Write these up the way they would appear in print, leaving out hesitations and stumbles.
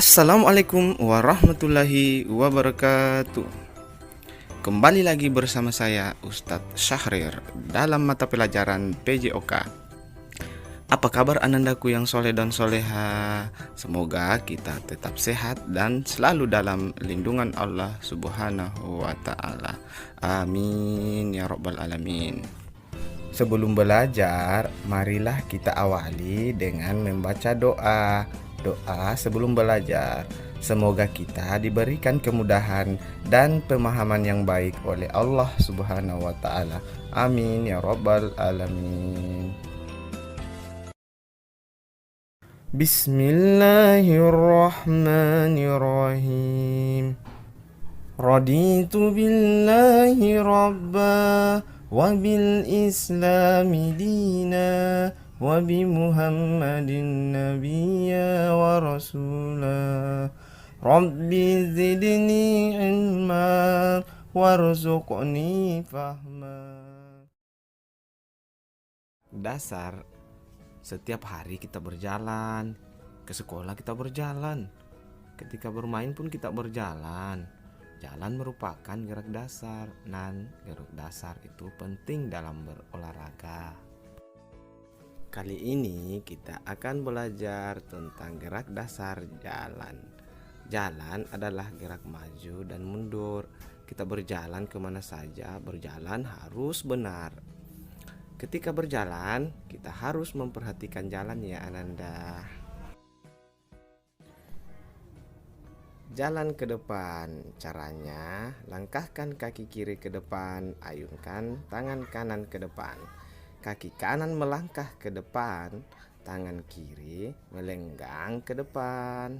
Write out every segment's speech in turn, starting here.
Assalamualaikum warahmatullahi wabarakatuh. Kembali lagi bersama saya Ustadz Syahrir dalam mata pelajaran PJOK. Apa kabar anandaku yang soleh dan soleha? Semoga kita tetap sehat dan selalu dalam lindungan Allah Subhanahu wa Ta'ala. Amin ya Rabbal 'Alamin. Sebelum belajar, marilah kita awali dengan membaca doa. Doa sebelum belajar. Semoga kita diberikan kemudahan dan pemahaman yang baik oleh Allah Subhanahu wa Ta'ala. Amin ya Rabbal 'Alamin. Bismillahirrahmanirrahim. Raditu billahi rabba wa bil islami dina wa bi muhammadin nabiyya wa rasula. Rabbi zidni ilma warzuqni fahma. Dasar, setiap hari kita berjalan, ke sekolah kita berjalan, ketika bermain pun kita berjalan. Jalan merupakan gerak dasar, dan gerak dasar itu penting dalam berolahraga. Kali ini kita akan belajar tentang gerak dasar jalan. Jalan adalah gerak maju dan mundur. Kita berjalan kemana saja, berjalan harus benar. Ketika berjalan, kita harus memperhatikan jalan ya Ananda. Jalan ke depan. Caranya, langkahkan kaki kiri ke depan, ayunkan tangan kanan ke depan. Kaki kanan melangkah ke depan, tangan kiri melenggang ke depan.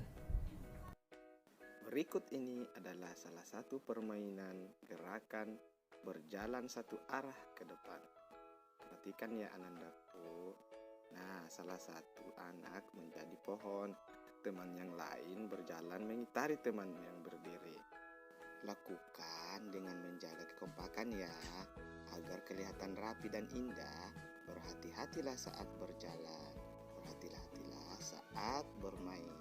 Berikut ini adalah salah satu permainan gerakan berjalan satu arah ke depan. Perhatikan ya anandaku. Nah, salah satu anak menjadi pohon. Teman yang lain berjalan mengitari teman yang berdiri. Lakukan dengan menjaga kekompakan ya, agar kelihatan rapi dan indah. Berhati-hatilah saat berjalan, berhati-hatilah saat bermain.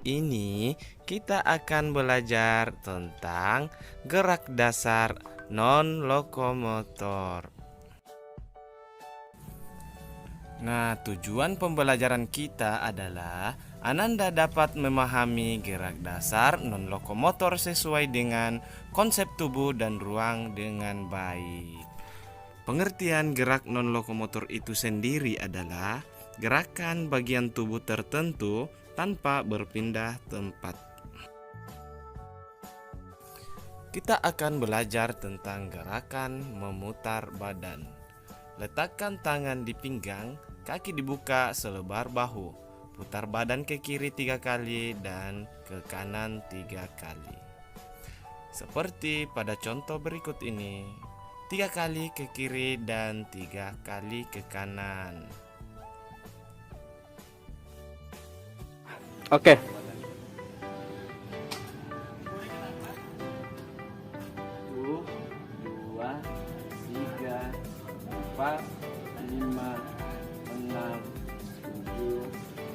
Ini kita akan belajar tentang gerak dasar non-lokomotor. Nah, tujuan pembelajaran kita adalah Ananda dapat memahami gerak dasar non-lokomotor sesuai dengan konsep tubuh dan ruang dengan baik. Pengertian gerak non-lokomotor itu sendiri adalah gerakan bagian tubuh tertentu tanpa berpindah tempat. Kita akan belajar tentang gerakan memutar badan. Letakkan tangan di pinggang, kaki dibuka selebar bahu. Putar badan ke kiri 3 kali dan ke kanan 3 kali. Seperti pada contoh berikut ini. 3 kali ke kiri dan 3 kali ke kanan. Oke. Satu, dua, tiga, empat, lima, enam, tujuh,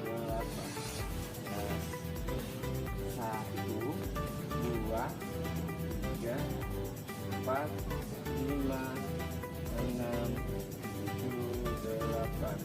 delapan. Satu, dua, tiga, empat, lima, enam, tujuh, delapan.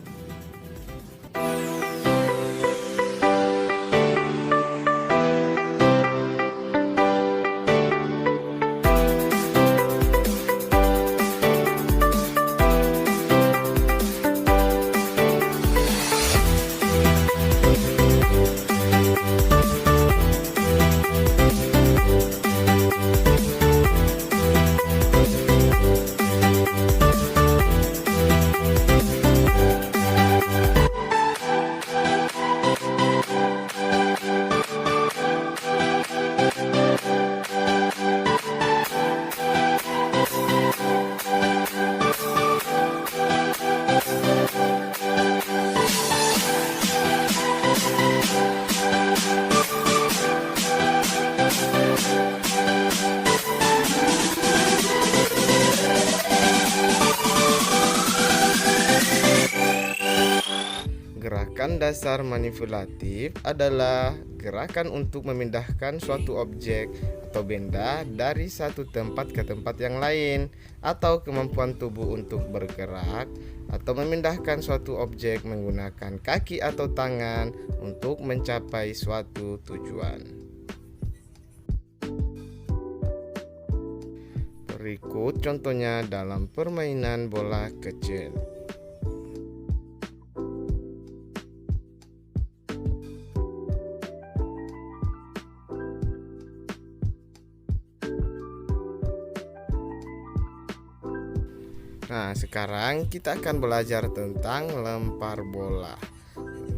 Gerakan dasar manipulatif adalah gerakan untuk memindahkan suatu objek atau benda dari satu tempat ke tempat yang lain, atau kemampuan tubuh untuk bergerak atau memindahkan suatu objek menggunakan kaki atau tangan untuk mencapai suatu tujuan. Berikut contohnya dalam permainan bola kecil. Nah, sekarang kita akan belajar tentang lempar bola.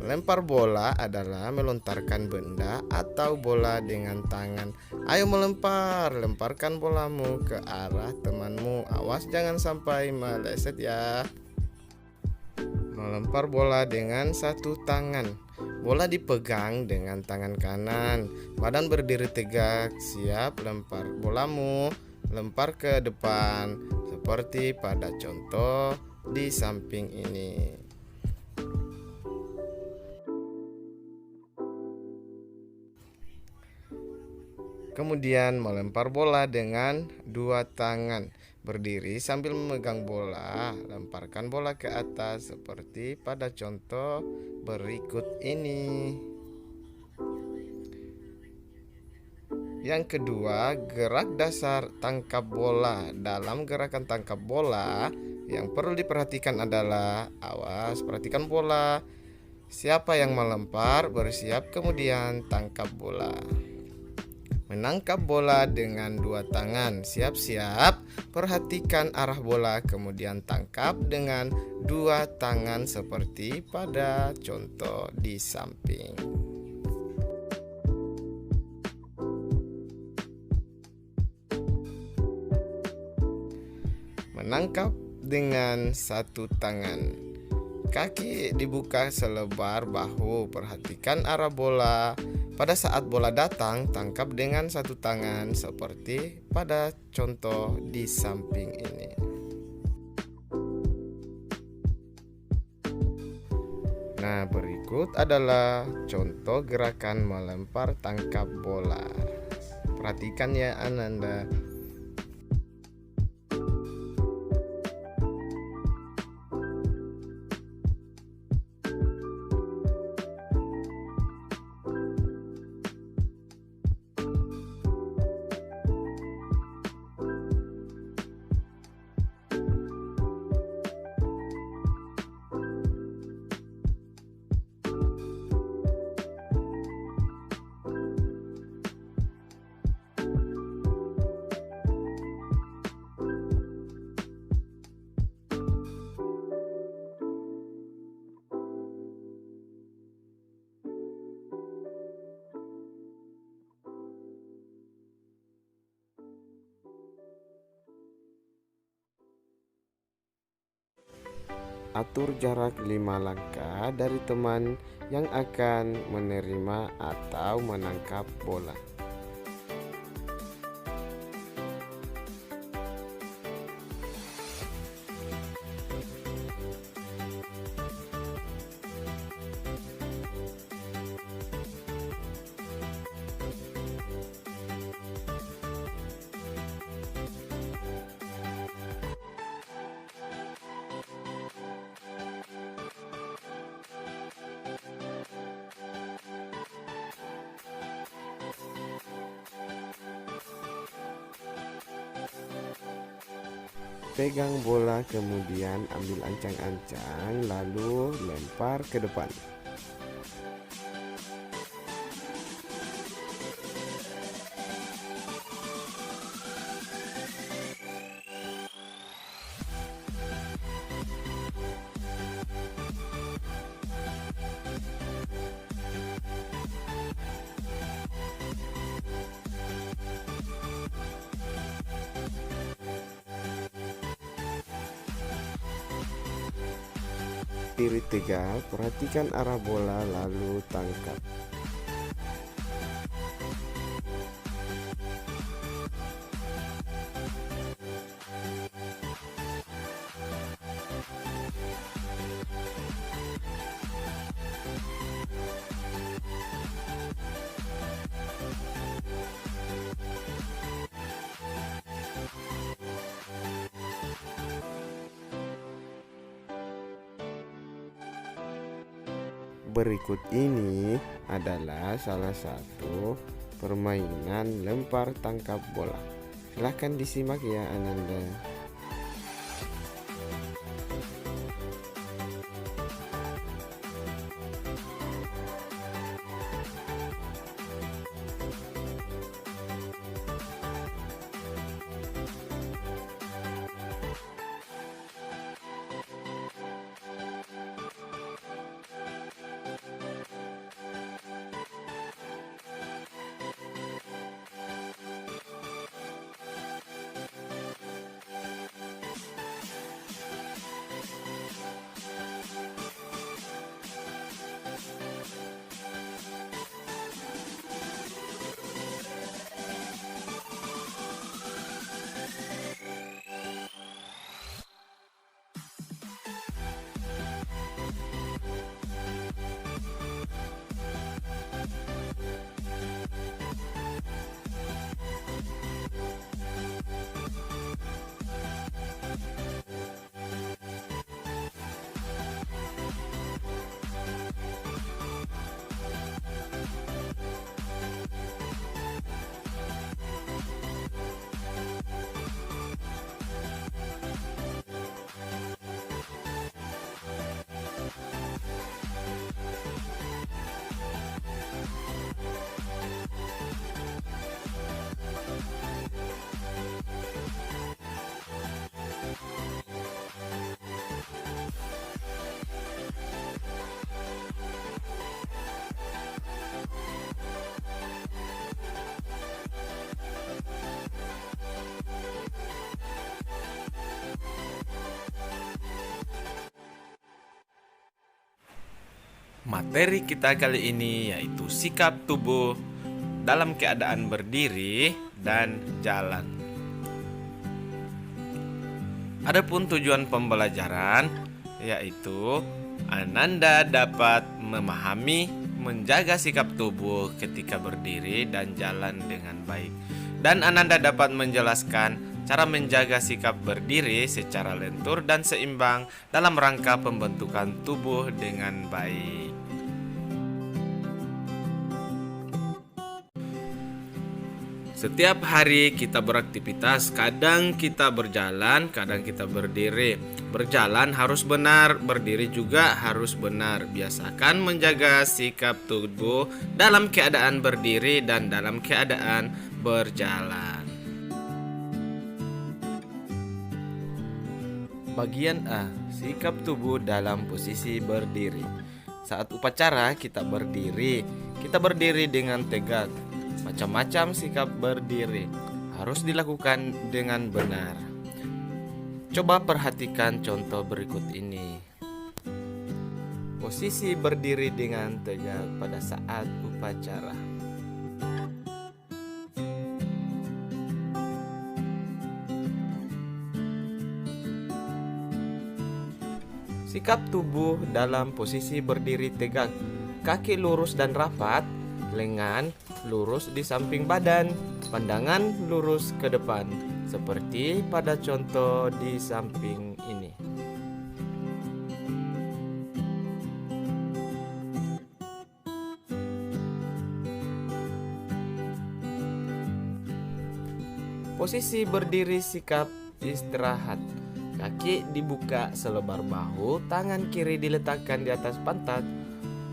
Lempar bola adalah melontarkan benda atau bola dengan tangan. Ayo melempar, lemparkan bolamu ke arah temanmu. Awas jangan sampai meleset ya. Melempar bola dengan satu tangan. Bola dipegang dengan tangan kanan. Badan berdiri tegak, siap lempar bolamu. Lempar ke depan seperti pada contoh di samping ini. Kemudian melempar bola dengan dua tangan. Berdiri sambil memegang bola, lemparkan bola ke atas seperti pada contoh berikut ini. Yang kedua, gerak dasar tangkap bola. Dalam gerakan tangkap bola, yang perlu diperhatikan adalah awas, perhatikan bola. Siapa yang melempar, bersiap kemudian tangkap bola. Menangkap bola dengan dua tangan. Siap-siap, perhatikan arah bola, kemudian tangkap dengan dua tangan seperti pada contoh di samping. Menangkap dengan satu tangan. Kaki dibuka selebar bahu. Perhatikan arah bola. Pada saat bola datang, tangkap dengan satu tangan seperti pada contoh di samping ini. Nah, berikut adalah contoh gerakan melempar tangkap bola. Perhatikan ya Ananda. Atur jarak 5 langkah dari teman yang akan menerima atau menangkap bola. Pegang bola, kemudian ambil ancang-ancang, lalu lempar ke depan. Diri tegak, perhatikan arah bola lalu tangkap. Berikut ini adalah salah satu permainan lempar tangkap bola. Silahkan disimak ya Ananda. Materi kita kali ini yaitu sikap tubuh dalam keadaan berdiri dan jalan. Adapun tujuan pembelajaran yaitu Ananda dapat memahami, menjaga sikap tubuh ketika berdiri dan jalan dengan baik. Dan Ananda dapat menjelaskan cara menjaga sikap berdiri secara lentur dan seimbang dalam rangka pembentukan tubuh dengan baik. Setiap hari kita beraktivitas, kadang kita berjalan, kadang kita berdiri. Berjalan harus benar, berdiri juga harus benar. Biasakan menjaga sikap tubuh dalam keadaan berdiri dan dalam keadaan berjalan. Bagian A, sikap tubuh dalam posisi berdiri. Saat upacara kita berdiri dengan tegak. Macam-macam sikap berdiri harus dilakukan dengan benar. Coba perhatikan contoh berikut ini. Posisi berdiri dengan tegak pada saat upacara. Sikap tubuh dalam posisi berdiri tegak. Kaki lurus dan rapat, lengan lurus di samping badan, pandangan lurus ke depan, seperti pada contoh di samping ini. Posisi berdiri sikap istirahat. Kaki dibuka selebar bahu, tangan kiri diletakkan di atas pantat,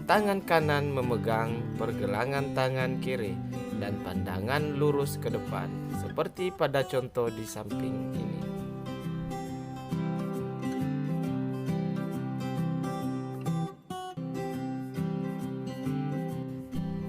tangan kanan memegang pergelangan tangan kiri, dan pandangan lurus ke depan, seperti pada contoh di samping ini.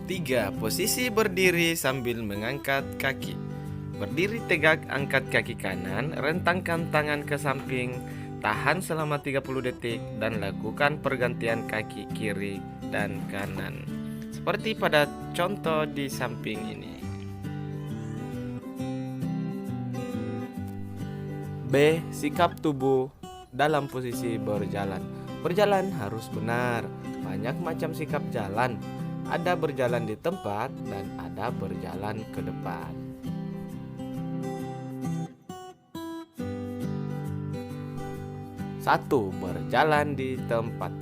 Tiga, posisi berdiri sambil mengangkat kaki. Berdiri tegak, angkat kaki kanan, rentangkan tangan ke samping, tahan selama 30 detik dan lakukan pergantian kaki kiri dan kanan. Seperti pada contoh di samping ini. B. Sikap tubuh dalam posisi berjalan. Berjalan harus benar. Banyak macam sikap jalan. Ada berjalan di tempat dan ada berjalan ke depan. 1. Berjalan di tempat.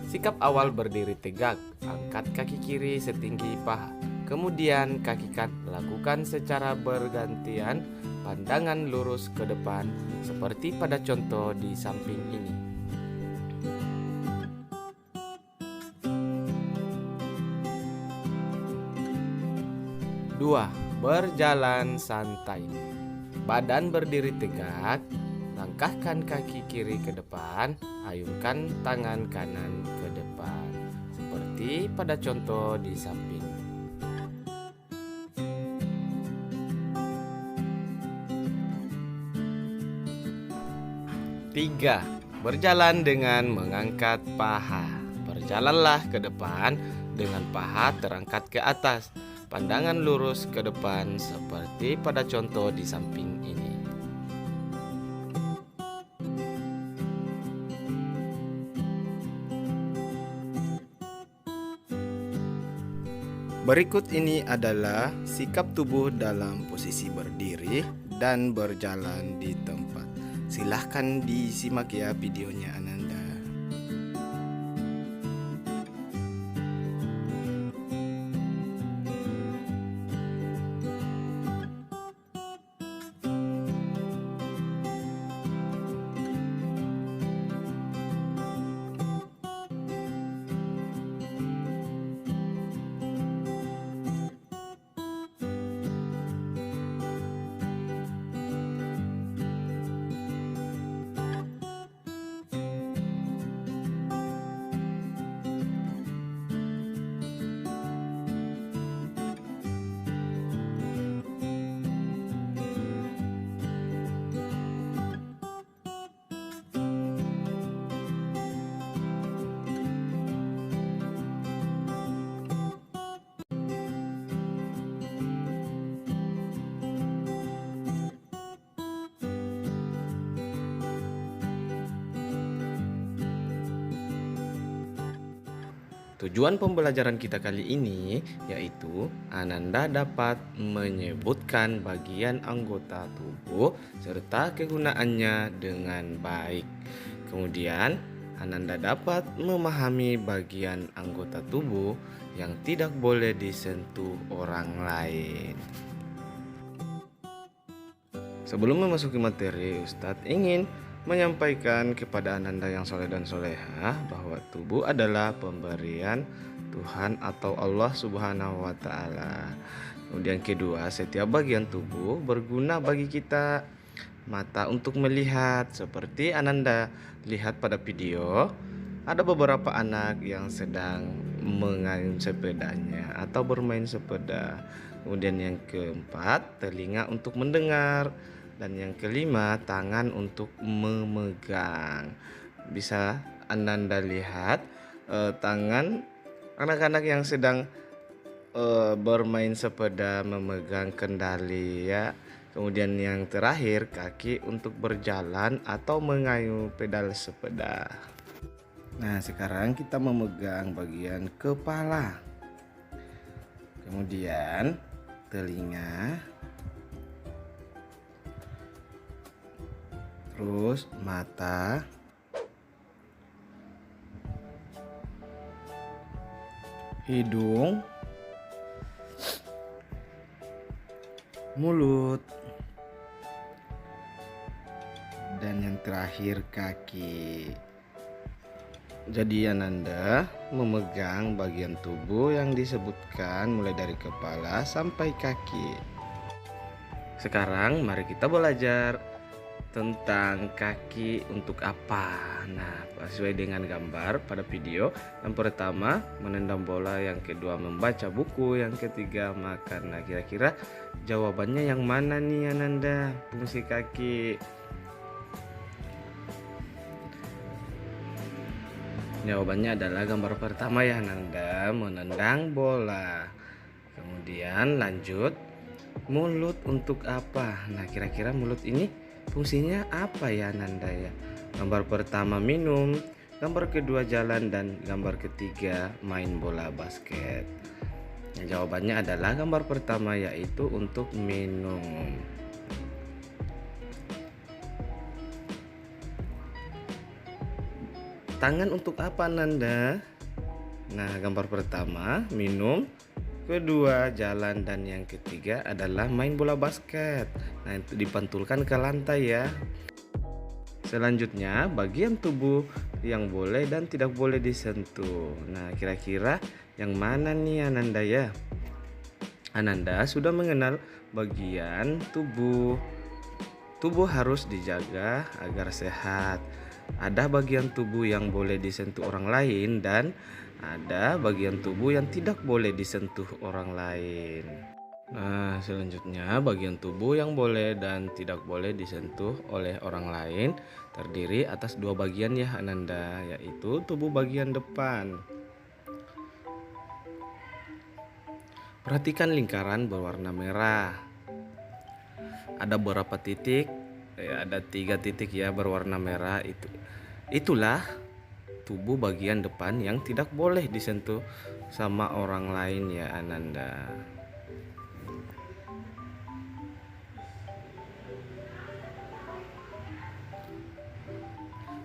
Sikap awal berdiri tegak, angkat kaki kiri setinggi paha. Kemudian kaki kanan lakukan secara bergantian, pandangan lurus ke depan, seperti pada contoh di samping ini. 2. Berjalan santai. Badan berdiri tegak, langkahkan kaki kiri ke depan, ayunkan tangan kanan ke depan, seperti pada contoh di samping. 3. Berjalan dengan mengangkat paha. Berjalanlah ke depan dengan paha terangkat ke atas, pandangan lurus ke depan, seperti pada contoh di samping ini. Berikut ini adalah sikap tubuh dalam posisi berdiri dan berjalan di tempat. Silahkan disimak ya videonya Ananda. Tujuan pembelajaran kita kali ini yaitu Ananda dapat menyebutkan bagian anggota tubuh serta kegunaannya dengan baik. Kemudian Ananda dapat memahami bagian anggota tubuh yang tidak boleh disentuh orang lain. Sebelum memasuki materi, Ustadz ingin menyampaikan kepada Ananda yang soleh dan solehah bahwa tubuh adalah pemberian Tuhan atau Allah Subhanahu wa Ta'ala. Kemudian kedua, setiap bagian tubuh berguna bagi kita. Mata untuk melihat, seperti Ananda lihat pada video, ada beberapa anak yang sedang mengayun sepedanya atau bermain sepeda. Kemudian yang keempat, telinga untuk mendengar. Dan yang kelima, tangan untuk memegang. Bisa Ananda lihat tangan anak-anak yang sedang bermain sepeda memegang kendali ya. Kemudian yang terakhir kaki untuk berjalan atau mengayuh pedal sepeda. Nah, sekarang kita memegang bagian kepala. Kemudian telinga. Terus mata. Hidung. Mulut. Dan yang terakhir kaki. Jadi Ananda memegang bagian tubuh yang disebutkan mulai dari kepala sampai kaki. Sekarang mari kita belajar tentang kaki untuk apa. Nah, sesuai dengan gambar pada video. Yang pertama menendang bola, yang kedua membaca buku, yang ketiga makan. Nah, kira-kira jawabannya yang mana nih Ananda? Fungsi kaki. Jawabannya adalah gambar pertama ya Ananda, menendang bola. Kemudian lanjut, mulut untuk apa? Nah, kira-kira mulut ini fungsinya apa ya Ananda ya? Gambar pertama minum, gambar kedua jalan, dan gambar ketiga main bola basket. Jawabannya adalah gambar pertama, yaitu untuk minum. Tangan untuk apa Nanda? Nah, gambar pertama minum, kedua jalan, dan yang ketiga adalah main bola basket. Nah, itu dipantulkan ke lantai ya. Selanjutnya bagian tubuh yang boleh dan tidak boleh disentuh. Nah, kira-kira yang mana nih Ananda ya? Ananda sudah mengenal bagian tubuh. Tubuh harus dijaga agar sehat. Ada bagian tubuh yang boleh disentuh orang lain dan ada bagian tubuh yang tidak boleh disentuh orang lain. Nah, selanjutnya bagian tubuh yang boleh dan tidak boleh disentuh oleh orang lain terdiri atas dua bagian ya Ananda, yaitu tubuh bagian depan. Perhatikan lingkaran berwarna merah. Ada berapa titik? Ada 3 titik ya berwarna merah itu. Itulah tubuh bagian depan yang tidak boleh disentuh sama orang lain ya Ananda.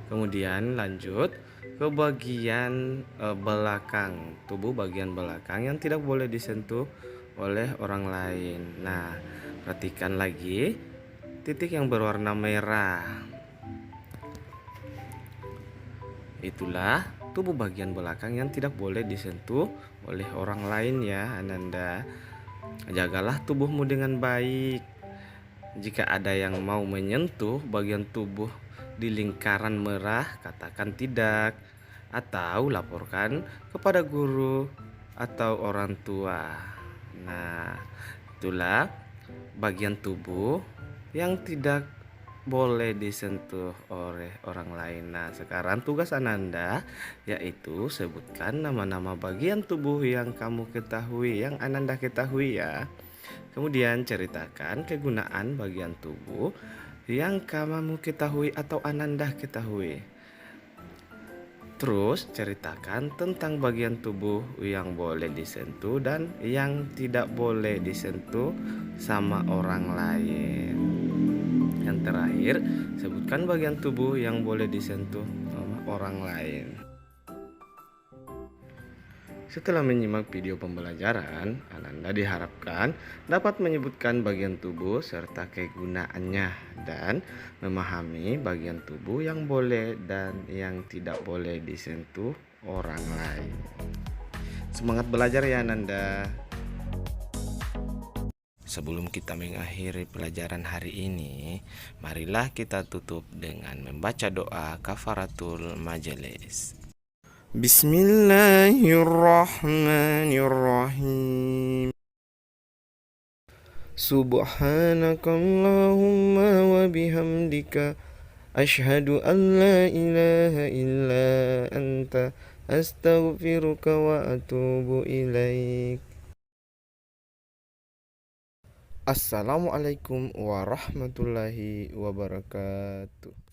Kemudian lanjut ke bagian belakang, tubuh bagian belakang yang tidak boleh disentuh oleh orang lain. Nah, perhatikan lagi titik yang berwarna merah. Itulah tubuh bagian belakang yang tidak boleh disentuh oleh orang lain ya Ananda. Jagalah tubuhmu dengan baik. Jika ada yang mau menyentuh bagian tubuh di lingkaran merah, katakan tidak atau laporkan kepada guru atau orang tua. Nah, itulah bagian tubuh yang tidak boleh disentuh oleh orang lain. Nah, sekarang tugas Ananda yaitu sebutkan nama-nama bagian tubuh yang kamu ketahui, yang Ananda ketahui ya. Kemudian ceritakan kegunaan bagian tubuh yang kamu ketahui atau Ananda ketahui. Terus ceritakan tentang bagian tubuh yang boleh disentuh dan yang tidak boleh disentuh sama orang lain. Yang terakhir, sebutkan bagian tubuh yang boleh disentuh sama orang lain. Setelah menyimak video pembelajaran, Ananda diharapkan dapat menyebutkan bagian tubuh serta kegunaannya dan memahami bagian tubuh yang boleh dan yang tidak boleh disentuh orang lain. Semangat belajar ya Ananda. Sebelum kita mengakhiri pelajaran hari ini, marilah kita tutup dengan membaca doa kafaratul majelis. Bismillahirrahmanirrahim. Subhanakallahumma wa bihamdika asyhadu an la ilaha illa anta Astaghfiruka wa atubu ilaik. Assalamualaikum warahmatullahi wabarakatuh.